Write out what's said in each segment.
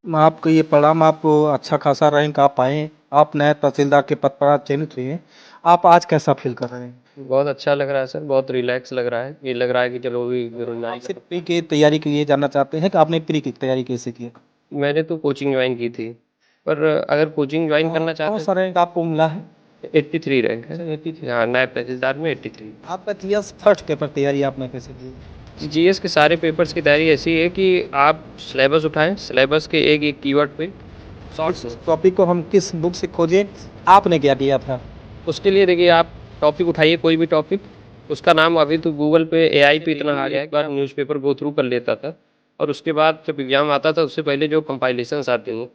आपको ये परिणाम आप अच्छा खासा रैंक आप पाए, आप नए तहसीलदार के पद पर आज चयनित हुए हैं। आप आज कैसा फ़ील कर रहे हैं? बहुत अच्छा लग रहा है सर, बहुत रिलैक्स लग रहा है। ये लग रहा है कि चलो अभी बेरोज़गारी आप सिर्फ़ प्री की तैयारी के लिए जानना चाहते हैं कि आपने प्री की तैयारी कैसे की है? मैंने तो कोचिंग जॉइन की थी, पर अगर कोचिंग जॉइन करना चाहते कौन-सा रैंक आपको मिला है? हैं 83 रैंक है। अच्छा 83। हाँ, नायब तहसीलदार में 83। आपका जीएस फर्स्ट पेपर तैयारी आपने कैसे की? जीएस के सारे पेपर्स की तैयारी ऐसी है कि आप सिलेबस उठाएँ, सिलेबस के एक-एक कीवर्ड पे शॉर्ट्स इस टॉपिक को हम किस बुक से खोजें? आपने क्या किया था? उसके लिए देखिए आप टॉपिक उठाइए कोई भी टॉपिक, उसका नाम अभी तो गूगल पे एआई पे इतना आ गया है, एक बार न्यूज़पेपर गो थ्रू कर लेता था और उसके बाद जब एग्ज़ाम आता था उससे पहले जो कंपाइलेशंस आते हैं।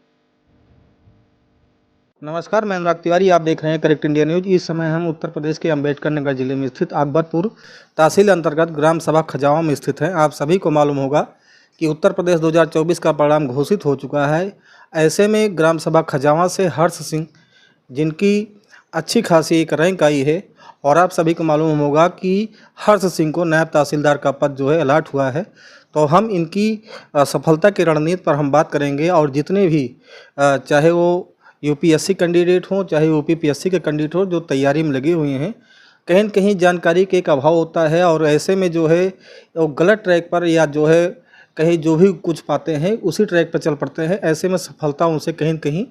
नमस्कार, मैं अनुराग तिवारी, आप देख रहे हैं करेक्ट इंडिया न्यूज़। इस समय हम उत्तर प्रदेश के अम्बेडकर नगर जिले में स्थित अकबरपुर तहसील अंतर्गत ग्राम सभा खजावा में स्थित है। आप सभी को मालूम होगा कि उत्तर प्रदेश 2024 का परिणाम घोषित हो चुका है। ऐसे में ग्राम सभा खजावा से हर्ष सिंह, जिनकी अच्छी खासी एक रैंक आई है, और आप सभी को मालूम होगा कि हर्ष सिंह को नायब तहसीलदार का पद जो है अलॉट हुआ है। तो हम इनकी सफलता की रणनीति पर हम बात करेंगे, और जितने भी चाहे वो यूपीएससी कैंडिडेट हों, चाहे यूपीपीएससी के कैंडिडेट हों, जो तैयारी में लगे हुए हैं, कहीं न कहीं जानकारी के एक अभाव होता है, और ऐसे में जो है वो गलत ट्रैक पर, या जो है कहीं जो भी कुछ पाते हैं उसी ट्रैक पर चल पड़ते हैं। ऐसे में सफलता उनसे कहीं न कहीं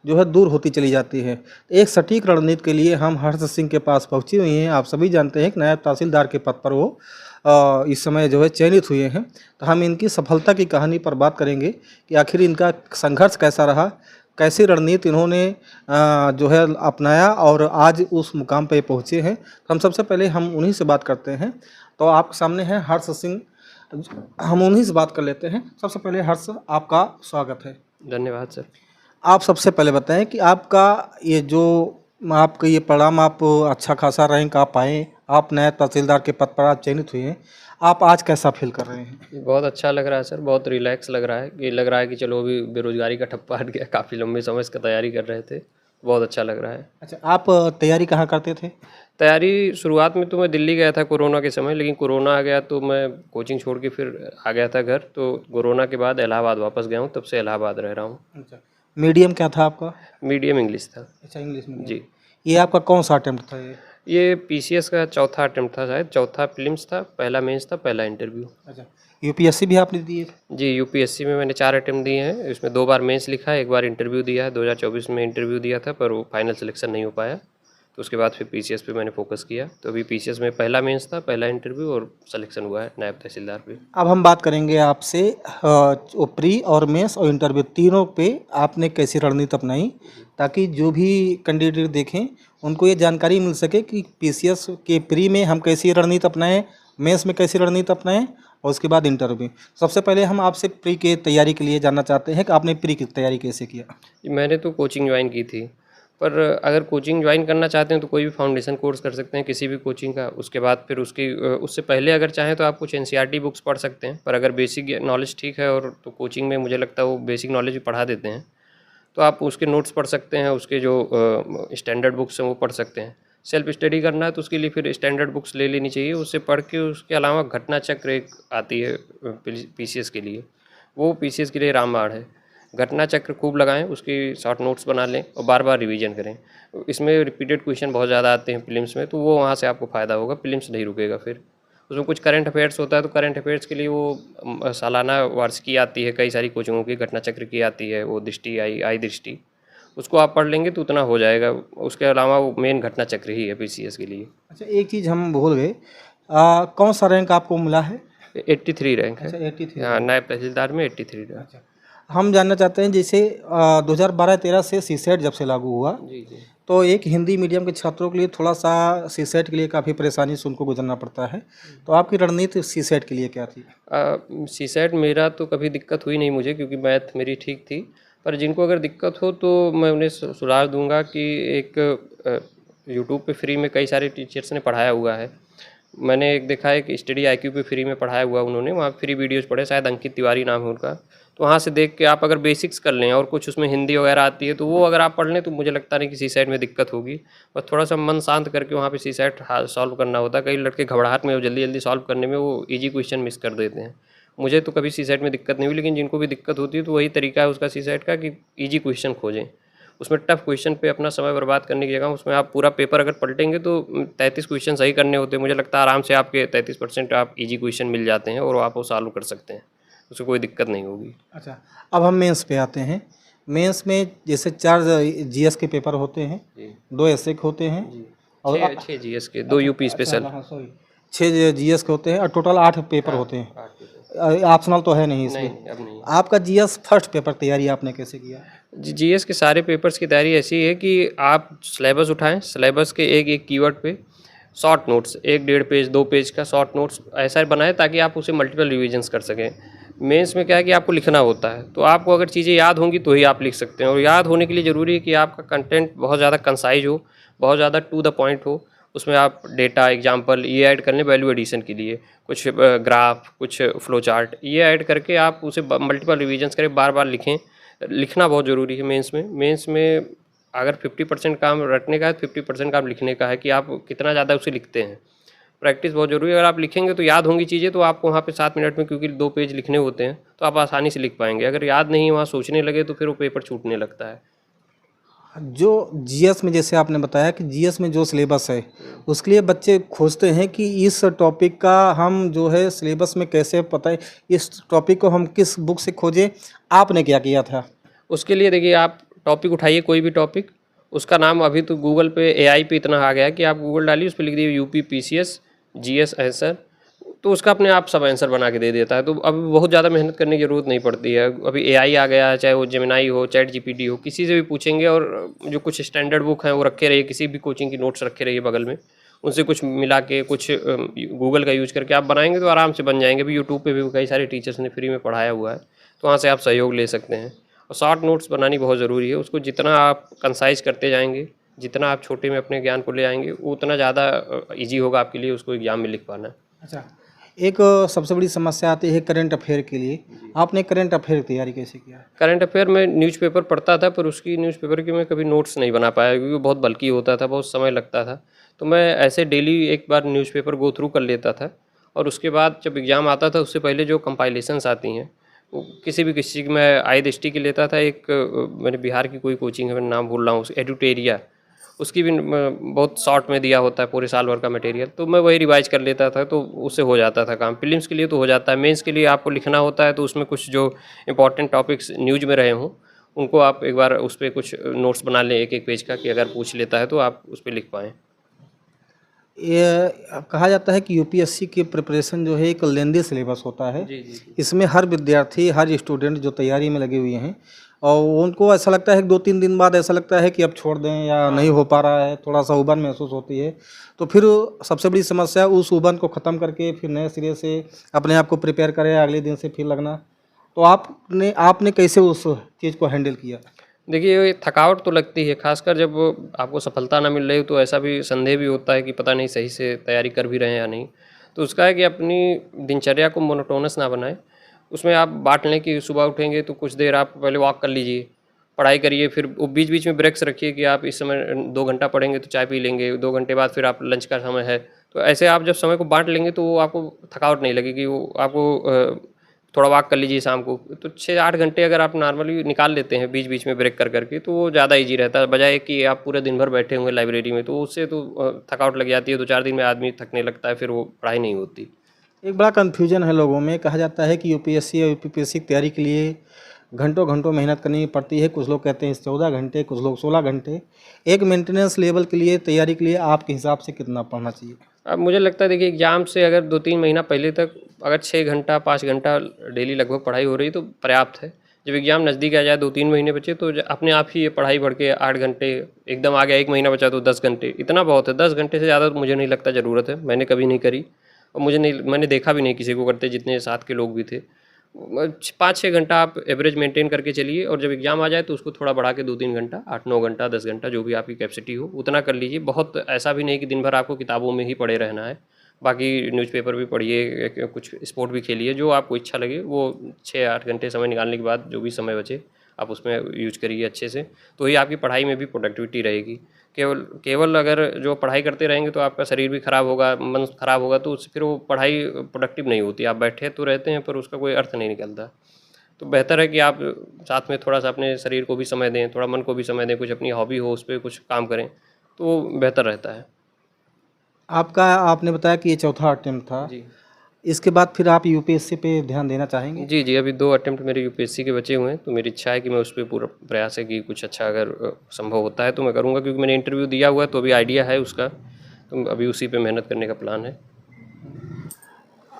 जो है दूर होती चली जाती है। एक सटीक रणनीति के लिए हम हर्ष सिंह के पास पहुँचे हुए हैं। आप सभी जानते हैं कि नायब तहसीलदार के पद पर वो इस समय जो है चयनित हुए हैं। तो हम इनकी सफलता की कहानी पर बात करेंगे कि आखिर इनका संघर्ष कैसा रहा, कैसी रणनीति इन्होंने जो है अपनाया और आज उस मुकाम पे पहुँचे हैं। हम सबसे पहले हम उन्हीं से बात करते हैं। तो आपके सामने हैं हर्ष सिंह, हम उन्हीं से बात कर लेते हैं। सबसे पहले हर्ष, आपका स्वागत है। धन्यवाद सर। आप सबसे पहले बताएं कि आपका ये जो आपका ये परिणाम, आप अच्छा खासा रैंक आप पाए, आप नए तहसीलदार के पद पर आज चयनित हुए हैं। आप आज कैसा फील कर रहे हैं? बहुत अच्छा लग रहा है सर, बहुत रिलैक्स लग रहा है। ये लग रहा है कि चलो अभी बेरोज़गारी का ठप्पा हट गया, काफ़ी लंबे समय से तैयारी कर रहे थे, बहुत अच्छा लग रहा है। अच्छा, आप तैयारी कहाँ करते थे? तैयारी शुरुआत में तो मैं दिल्ली गया था कोरोना के समय, लेकिन कोरोना आ गया तो मैं कोचिंग छोड़ के फिर आ गया था घर। तो कोरोना के बाद इलाहाबाद वापस गया हूँ, तब से इलाहाबाद रह रहा हूँ। अच्छा, मीडियम क्या था आपका? मीडियम इंग्लिश था। अच्छा, इंग्लिश मीडियम। जी। ये आपका कौन सा अटेम्प्ट था ये? ये पीसीएस का चौथा अटेम्प्ट था शायद, चौथा प्रीलिम्स था, पहला मेंस था, पहला इंटरव्यू। अच्छा, यूपीएससी भी आपने दी है? जी, यूपीएससी में मैंने 4 अटेम्प्ट दिए हैं। इसमें 2 बार मेंस लिखा है, 1 बार इंटरव्यू दिया है। 2024 में इंटरव्यू दिया था पर वो फाइनल सिलेक्शन नहीं हो पाया। तो उसके बाद फिर पीसीएस पे मैंने फोकस किया। तो अभी पीसीएस में पहला मेंस था, पहला इंटरव्यू और सिलेक्शन हुआ है नायब तहसीलदार पे। अब हम बात करेंगे आपसे वो प्री और मेंस और इंटरव्यू तीनों पे आपने कैसी रणनीति अपनाई, ताकि जो भी कैंडिडेट देखें उनको ये जानकारी मिल सके कि पीसीएस के प्री में हम कैसी रणनीति अपनाएं, मेंस में कैसी रणनीति अपनाएं, और उसके बाद इंटरव्यू। सबसे पहले हम आपसे प्री के तैयारी के लिए जानना चाहते हैं कि आपने प्री की तैयारी कैसे किया? मैंने तो कोचिंग ज्वाइन की थी, पर अगर कोचिंग ज्वाइन करना चाहते हैं तो कोई भी फाउंडेशन कोर्स कर सकते हैं किसी भी कोचिंग का। उसके बाद फिर उससे पहले अगर चाहें तो आप कुछ एनसीईआरटी बुक्स पढ़ सकते हैं। पर अगर बेसिक नॉलेज ठीक है और तो कोचिंग में मुझे लगता है वो बेसिक नॉलेज भी पढ़ा देते हैं, तो आप उसके नोट्स पढ़ सकते हैं, उसके जो स्टैंडर्ड बुक्स हैं वो पढ़ सकते हैं। सेल्फ स्टडी करना है तो उसके लिए फिर स्टैंडर्ड बुक्स ले लेनी चाहिए, उससे पढ़ के। उसके अलावा घटना चक्र एक आती है पीसीएस के लिए, वो पीसीएस के लिए रामबाण है। घटना चक्र खूब लगाएं, उसकी शॉर्ट नोट्स बना लें और बार बार रिवीजन करें। इसमें रिपीटेड क्वेश्चन बहुत ज़्यादा आते हैं प्रीलिम्स में, तो वो वहाँ से आपको फ़ायदा होगा, प्रीलिम्स नहीं रुकेगा। फिर उसमें कुछ करंट अफेयर्स होता है, तो करंट अफेयर्स के लिए वो सालाना वार्षिकी आती है, कई सारी कोचिंगों की घटना चक्र की आती है, वो दृष्टि आई दृष्टि, उसको आप पढ़ लेंगे तो उतना हो जाएगा। उसके अलावा वो मेन घटना चक्र ही है पीसीएस के लिए। अच्छा, एक चीज़ हम भूल गए, कौन सा रैंक आपको मिला है? 83 रैंक है। अच्छा, 83। हाँ, नायब तहसीलदार में 83 रैंक। अच्छा, हम जानना चाहते हैं, जैसे 2012-13 से सीसेट जब से लागू हुआ, जी जी। तो एक हिंदी मीडियम के छात्रों के लिए थोड़ा सा सीसेट के लिए काफ़ी परेशानी से उनको गुजरना पड़ता है। तो आपकी रणनीति सीसेट के लिए क्या थी? सीसेट मेरा तो कभी दिक्कत हुई नहीं मुझे, क्योंकि मैथ मेरी ठीक थी। पर जिनको अगर दिक्कत हो तो मैं उन्हें सुझाव दूंगा कि एक यूट्यूब पे फ्री में कई सारे टीचर्स ने पढ़ाया हुआ है। मैंने एक देखा है कि स्टडी आईक्यू पे फ्री में पढ़ाया हुआ उन्होंने, वहाँ फ्री वीडियोज़ पढ़े, शायद अंकित तिवारी नाम है उनका। तो वहाँ से देख के आप अगर बेसिक्स कर लें और कुछ उसमें हिंदी वगैरह आती है तो वो अगर आप पढ़ लें तो मुझे लगता नहीं कि सीसेट में दिक्कत होगी। बस थोड़ा सा मन शांत करके वहाँ पे सीसेट सॉल्व करना होता है। कई लड़के घबराहट में जल्दी जल्दी सॉल्व करने में वो ईजी क्वेश्चन मिस कर देते हैं। मुझे तो कभी सीसेट में दिक्कत नहीं हुई, लेकिन जिनको भी दिक्कत होती है तो वही तरीका है उसका सीसेट का कि ईजी क्वेश्चन खोजें। उसमें टफ क्वेश्चन पे अपना समय बर्बाद करने की जगह उसमें आप पूरा पेपर अगर पलटेंगे तो 33 क्वेश्चन सही करने होते हैं। मुझे लगता है आराम से आपके 33% आप ईजी क्वेश्चन मिल जाते हैं और आप वो सॉल्व कर सकते हैं, उससे कोई दिक्कत नहीं होगी। अच्छा, अब हम मेंस पे आते हैं। मेंस में जैसे 4 जीएस के पेपर होते हैं, जी 2 एसए के होते हैं जी और 6 जीएस के, 2 यूपी स्पेशल। हाँ सॉरी, 6 जीएस के होते हैं और टोटल 8 पेपर हाँ होते हैं। 8 पेपर। ऑप्शनल तो है नहीं नहीं इसमें। नहीं, अब नहीं है। आपका जीएस फर्स्ट पेपर तैयारी आपने कैसे किया? जीएस के सारे पेपर्स की तैयारी ऐसी है कि आप सिलेबस उठाएं, सिलेबस के एक एक कीवर्ड पे शॉर्ट नोट्स, 1-1.5 पेज 2 पेज का शॉर्ट नोट्स ऐसा बनाएं ताकि आप उसे मल्टीपल रिविजन्स कर सकें। मेंस में क्या है कि आपको लिखना होता है, तो आपको अगर चीज़ें याद होंगी तो ही आप लिख सकते हैं, और याद होने के लिए ज़रूरी है कि आपका कंटेंट बहुत ज़्यादा कंसाइज हो, बहुत ज़्यादा टू द पॉइंट हो। उसमें आप डेटा, एग्जाम्पल ये ऐड कर लें वैल्यू एडिशन के लिए, कुछ ग्राफ, कुछ फ्लो चार्ट, ये ऐड करके आप उसे मल्टीपल रिविजन्स करें, बार बार लिखें। लिखना बहुत ज़रूरी है मेंस में। मेंस में अगर 50% काम रटने का है, 50% काम लिखने का है कि आप कितना ज़्यादा उसे लिखते हैं। प्रैक्टिस बहुत ज़रूरी है। अगर आप लिखेंगे तो याद होंगी चीज़ें, तो आपको वहाँ पे 7 मिनट में, क्योंकि 2 पेज लिखने होते हैं, तो आप आसानी से लिख पाएंगे। अगर याद नहीं वहाँ सोचने लगे तो फिर वो पेपर छूटने लगता है। जो जीएस में जैसे आपने बताया कि जीएस में जो सिलेबस है उसके लिए बच्चे खोजते हैं कि इस टॉपिक का हम जो है सिलेबस में कैसे पता है, इस टॉपिक को हम किस बुक से खोजें। आपने क्या किया था? उसके लिए देखिए, आप टॉपिक उठाइए, कोई भी टॉपिक, उसका नाम अभी तो गूगल पे, एआई पे इतना आ गया है कि आप गूगल डालिए, उस पर लिख दीजिए यूपी पीसीएस जीएस आंसर, तो उसका अपने आप सब आंसर बना के दे देता है। तो अभी बहुत ज़्यादा मेहनत करने की ज़रूरत नहीं पड़ती है। अभी एआई आ गया है, चाहे वो जेमिनाई हो, चैट जीपीटी हो, किसी से भी पूछेंगे, और जो कुछ स्टैंडर्ड बुक हैं वो रखे रहिए, किसी भी कोचिंग की नोट्स रखे रहिए बगल में, उनसे कुछ मिला के, कुछ गूगल का यूज़ करके आप बनाएंगे तो आराम से बन जाएंगे। अभी यूट्यूब पे भी कई सारे टीचर्स ने फ्री में पढ़ाया हुआ है, तो वहाँ से आप सहयोग ले सकते हैं। और शॉर्ट नोट्स बनानी बहुत ज़रूरी है। उसको जितना आप कंसाइज करते जाएंगे, जितना आप छोटे में अपने ज्ञान को ले आएंगे, वो उतना ज़्यादा ईजी होगा आपके लिए उसको एग्जाम में लिख पाना। अच्छा, एक सबसे बड़ी समस्या आती है करंट अफेयर के लिए। आपने करंट अफेयर की तैयारी कैसे किया? करंट अफेयर में न्यूज़पेपर पढ़ता था, पर उसकी न्यूज़पेपर की मैं कभी नोट्स नहीं बना पाया, क्योंकि वो बहुत बल्की होता था, बहुत समय लगता था। तो मैं ऐसे डेली एक बार न्यूज़पेपर गो थ्रू कर लेता था, और उसके बाद जब एग्ज़ाम आता था उससे पहले जो कंपाइलेशंस आती हैं, वो किसी की मैं आई दृष्टि की लेता था। एक मैंने बिहार की कोई कोचिंग है, मैं नाम भूल रहा हूँ, एडुटेरिया, उसकी भी बहुत शॉर्ट में दिया होता है पूरे साल भर का मटेरियल, तो मैं वही रिवाइज कर लेता था, तो उससे हो जाता था काम। प्रीलिम्स के लिए तो हो जाता है, मेंस के लिए आपको लिखना होता है, तो उसमें कुछ जो इंपॉर्टेंट टॉपिक्स न्यूज़ में रहे हों उनको आप एक बार उस पर कुछ नोट्स बना लें, एक एक पेज का, कि अगर पूछ लेता है तो आप उस पर लिख पाएँ। ये कहा जाता है कि यूपीएससी की प्रिपरेशन जो है एक लेंदी सिलेबस होता है। जी जी जी। इसमें हर विद्यार्थी, हर स्टूडेंट जो तैयारी में लगे हुए हैं और उनको ऐसा लगता है कि 2-3 दिन बाद ऐसा लगता है कि अब छोड़ दें या नहीं हो पा रहा है, थोड़ा सा उबन महसूस होती है। तो फिर सबसे बड़ी समस्या उस उबन को ख़त्म करके फिर नए सिरे से अपने आप को प्रिपेयर करें, अगले दिन से फिर लगना। तो आपने आपने कैसे उस चीज़ को हैंडल किया? देखिए, ये थकावट तो लगती है, खासकर जब आपको सफलता ना मिल रही हो, तो ऐसा भी संदेह भी होता है कि पता नहीं सही से तैयारी कर भी रहे हैं या नहीं। तो उसका है कि अपनी दिनचर्या को मोनोटोनस ना बनाएं। उसमें आप बांट लें कि सुबह उठेंगे तो कुछ देर आप पहले वॉक कर लीजिए, पढ़ाई करिए, फिर वो बीच बीच में ब्रेक्स रखिए कि आप इस समय 2 घंटा पढ़ेंगे तो चाय पी लेंगे, 2 घंटे बाद फिर आप लंच का समय है। तो ऐसे आप जब समय को बांट लेंगे तो वो आपको थकावट नहीं लगेगी। वो आपको थोड़ा वॉक कर लीजिए शाम को, तो 6-8 घंटे अगर आप नॉर्मली निकाल लेते हैं बीच बीच में ब्रेक कर करके, तो वो ज़्यादा इजी रहता है, बजाय कि आप पूरे दिन भर बैठे होंगे लाइब्रेरी में। तो उससे तो थकावट लग जाती है, 2-4 दिन में आदमी थकने लगता है, फिर वो पढ़ाई नहीं होती। एक बड़ा कन्फ्यूजन है लोगों में। कहा जाता है कि यूपीएससी और यूपीपीएससी की तैयारी के लिए घंटों घंटों मेहनत करनी पड़ती है। कुछ लोग कहते हैं 14 घंटे, कुछ लोग 16 घंटे। एक मेंटेनेंस लेवल के लिए, तैयारी के लिए आपके हिसाब से कितना पढ़ना चाहिए? अब मुझे लगता है, देखिए, एग्ज़ाम से अगर 2-3 महीना पहले तक अगर 6 घंटा 5 घंटा डेली लगभग पढ़ाई हो रही तो पर्याप्त है। जब एग्ज़ाम नज़दीक आ जाए, 2-3 महीने बचे, तो अपने आप ही ये पढ़ाई बढ़ के 8 घंटे, एकदम आ गया 1 महीना बचा तो 10 घंटे, इतना बहुत है। 10 घंटे से ज़्यादा तो मुझे नहीं लगता ज़रूरत है, मैंने कभी नहीं करी, और मैंने देखा भी नहीं किसी को करते, जितने साथ के लोग भी थे। 5-6 घंटा आप एवरेज मेंटेन करके चलिए, और जब एग्ज़ाम आ जाए तो उसको थोड़ा बढ़ा के 2-3 घंटा, 8-9 घंटा, 10 घंटा, जो भी आपकी कैपेसिटी हो उतना कर लीजिए। बहुत ऐसा भी नहीं कि दिन भर आपको किताबों में ही पढ़े रहना है। बाकी न्यूज़पेपर भी पढ़िए, कुछ स्पोर्ट भी खेलिए, जो आपको इच्छा लगे वो 6-8 घंटे समय निकालने के बाद जो भी समय बचे आप उसमें यूज करिए अच्छे से, तो ही आपकी पढ़ाई में भी प्रोडक्टिविटी रहेगी। केवल अगर जो पढ़ाई करते रहेंगे तो आपका शरीर भी खराब होगा, मन खराब होगा, तो उससे फिर वो पढ़ाई प्रोडक्टिव नहीं होती। आप बैठे तो रहते हैं पर उसका कोई अर्थ नहीं निकलता। तो बेहतर है कि आप साथ में थोड़ा सा अपने शरीर को भी समय दें, थोड़ा मन को भी समय दें, कुछ अपनी हॉबी हो उस पर कुछ काम करें, तो वो बेहतर रहता है। आपका आपने बताया कि ये चौथा अटेम्प्ट था, जी इसके बाद फिर आप यूपीएससी पे ध्यान देना चाहेंगे? जी जी, अभी 2 अटेम्प्ट मेरे यूपीएससी के बचे हुए हैं, तो मेरी इच्छा है कि मैं उस पे पूरा प्रयास है कि कुछ अच्छा अगर संभव होता है तो मैं करूँगा, क्योंकि मैंने इंटरव्यू दिया हुआ है तो अभी आइडिया है उसका, तो अभी उसी पे मेहनत करने का प्लान है।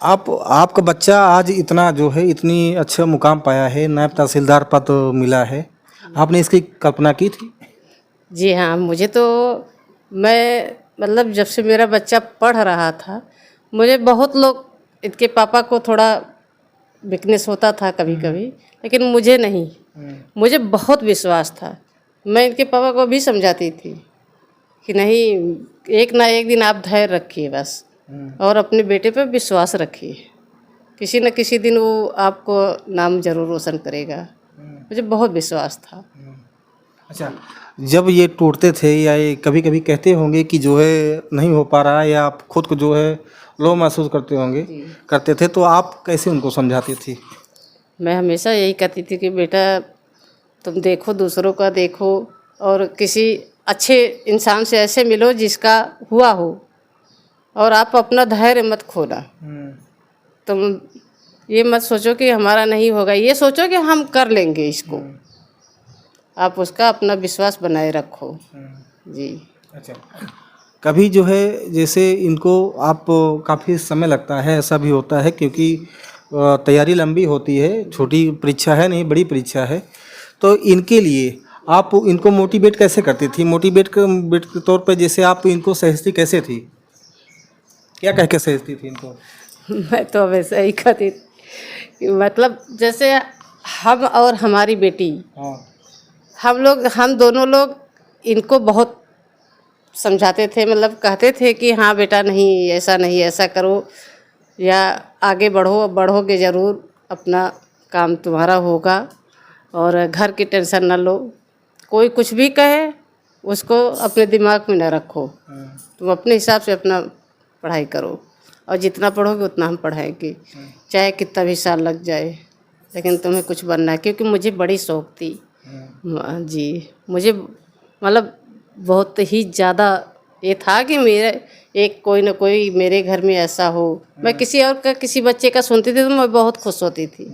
आपका बच्चा आज इतना जो है इतनी अच्छा मुकाम पाया है, नायब तहसीलदार पद मिला है, आपने इसकी कल्पना की थी? जी हाँ, मुझे तो मैं मतलब जब से मेरा बच्चा पढ़ रहा था, मुझे बहुत लोग इनके पापा को थोड़ा वीकनेस होता था कभी कभी, लेकिन मुझे नहीं, मुझे बहुत विश्वास था। मैं इनके पापा को भी समझाती थी कि नहीं, एक ना एक दिन आप धैर्य रखिए बस, और अपने बेटे पे विश्वास रखिए, किसी न किसी दिन वो आपको नाम जरूर रोशन करेगा। मुझे बहुत विश्वास था। अच्छा, जब ये टूटते थे या ये कभी कभी कहते होंगे कि जो है नहीं हो पा रहा है, या आप खुद को जो है लो महसूस करते होंगे, करते थे, तो आप कैसे उनको समझाती थी? मैं हमेशा यही कहती थी कि बेटा तुम देखो, दूसरों का देखो, और किसी अच्छे इंसान से ऐसे मिलो जिसका हुआ हो, और आप अपना धैर्य मत खोना। तुम ये मत सोचो कि हमारा नहीं होगा, ये सोचो कि हम कर लेंगे इसको। आप उसका अपना विश्वास बनाए रखो। जी। अच्छा, कभी जो है जैसे इनको आप काफ़ी समय लगता है, ऐसा भी होता है क्योंकि तैयारी लंबी होती है, छोटी परीक्षा है नहीं, बड़ी परीक्षा है, तो इनके लिए आप इनको मोटिवेट कैसे करती थी? मोटिवेट के तौर पे जैसे आप इनको सहेजती कैसे थी? क्या कह के सहेजती थी इनको? मैं तो हमेशा ही कहती थी, मतलब जैसे हम और हमारी बेटी, हाँ। हम दोनों लोग इनको बहुत समझाते थे, मतलब कहते थे कि हाँ बेटा नहीं, ऐसा करो, या आगे बढ़ोगे ज़रूर, अपना काम तुम्हारा होगा, और घर की टेंशन ना लो, कोई कुछ भी कहे उसको अपने दिमाग में न रखो, तुम अपने हिसाब से अपना पढ़ाई करो, और जितना पढ़ोगे उतना हम पढ़ाएंगे, चाहे कितना भी साल लग जाए, लेकिन तुम्हें कुछ बनना है। क्योंकि मुझे बड़ी शौक थी जी, मुझे मतलब बहुत ही ज़्यादा ये था कि मेरे एक कोई ना कोई मेरे घर में ऐसा हो। मैं किसी और का, किसी बच्चे का सुनती थी तो मैं बहुत खुश होती थी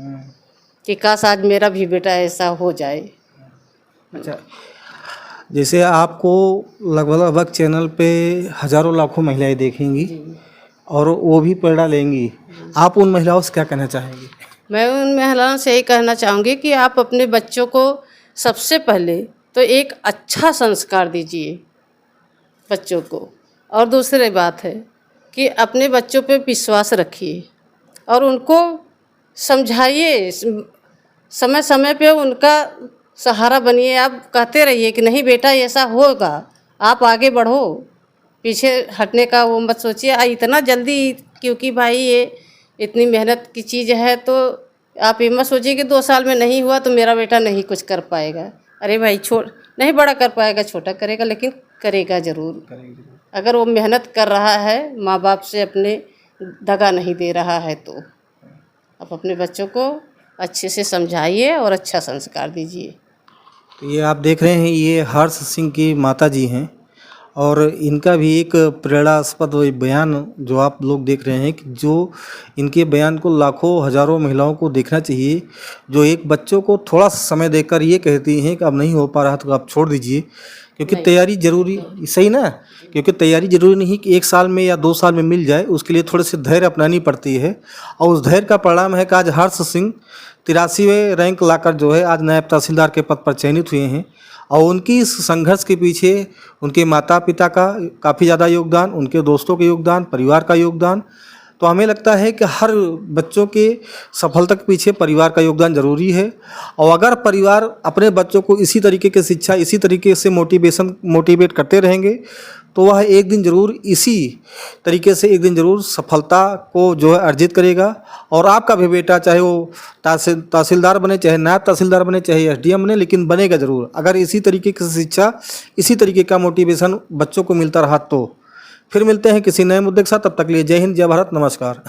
कि काश आज मेरा भी बेटा ऐसा हो जाए। अच्छा, जैसे आपको लगभग चैनल पे हज़ारों लाखों महिलाएं देखेंगी और वो भी प्रेरणा लेंगी, आप उन महिलाओं से क्या कहना चाहेंगी? मैं उन महिलाओं से यही कहना चाहूँगी कि आप अपने बच्चों को सबसे पहले तो एक अच्छा संस्कार दीजिए बच्चों को, और दूसरी बात है कि अपने बच्चों पे विश्वास रखिए और उनको समझाइए, समय समय पे उनका सहारा बनिए। आप कहते रहिए कि नहीं बेटा ऐसा होगा, आप आगे बढ़ो, पीछे हटने का वो मत सोचिए इतना जल्दी, क्योंकि भाई ये इतनी मेहनत की चीज़ है, तो आप ये मत सोचिए कि 2 साल में नहीं हुआ तो मेरा बेटा नहीं कुछ कर पाएगा। अरे भाई नहीं बड़ा कर पाएगा, छोटा करेगा, लेकिन करेगा ज़रूर। अगर वो मेहनत कर रहा है, माँ बाप से अपने दगा नहीं दे रहा है, तो आप अपने बच्चों को अच्छे से समझाइए और अच्छा संस्कार दीजिए। ये आप देख रहे हैं, ये हर्ष सिंह की माता जी हैं, और इनका भी एक प्रेरणास्पद बयान जो आप लोग देख रहे हैं, कि जो इनके बयान को लाखों हज़ारों महिलाओं को देखना चाहिए, जो एक बच्चों को थोड़ा सा समय देकर ये कहती हैं कि अब नहीं हो पा रहा तो आप छोड़ दीजिए, क्योंकि तैयारी ज़रूरी, सही ना, क्योंकि तैयारी ज़रूरी नहीं कि 1 साल में या 2 साल में मिल जाए, उसके लिए थोड़े से धैर्य अपनानी पड़ती है। और उस धैर्य का परिणाम है कि आज हर्ष सिंह 83वें रैंक लाकर जो है आज नायब तहसीलदार के पद पर चयनित हुए हैं। और उनकी इस संघर्ष के पीछे उनके माता पिता का काफ़ी ज़्यादा योगदान, उनके दोस्तों के योगदान, परिवार का योगदान। तो हमें लगता है कि हर बच्चों के सफलता के पीछे परिवार का योगदान ज़रूरी है। और अगर परिवार अपने बच्चों को इसी तरीके की शिक्षा, इसी तरीके से मोटिवेट करते रहेंगे, तो वह एक दिन ज़रूर इसी तरीके से एक दिन ज़रूर सफलता को जो है अर्जित करेगा। और आपका भी बेटा चाहे वो तहसीलदार बने, चाहे नायब तहसीलदार बने, चाहे एसडीएम बने, लेकिन बनेगा ज़रूर अगर इसी तरीके की शिक्षा, इसी तरीके का मोटिवेशन बच्चों को मिलता रहा तो। फिर मिलते हैं किसी नए मुद्दे के साथ, तब तक के लिए जय हिंद, जय भारत, नमस्कार।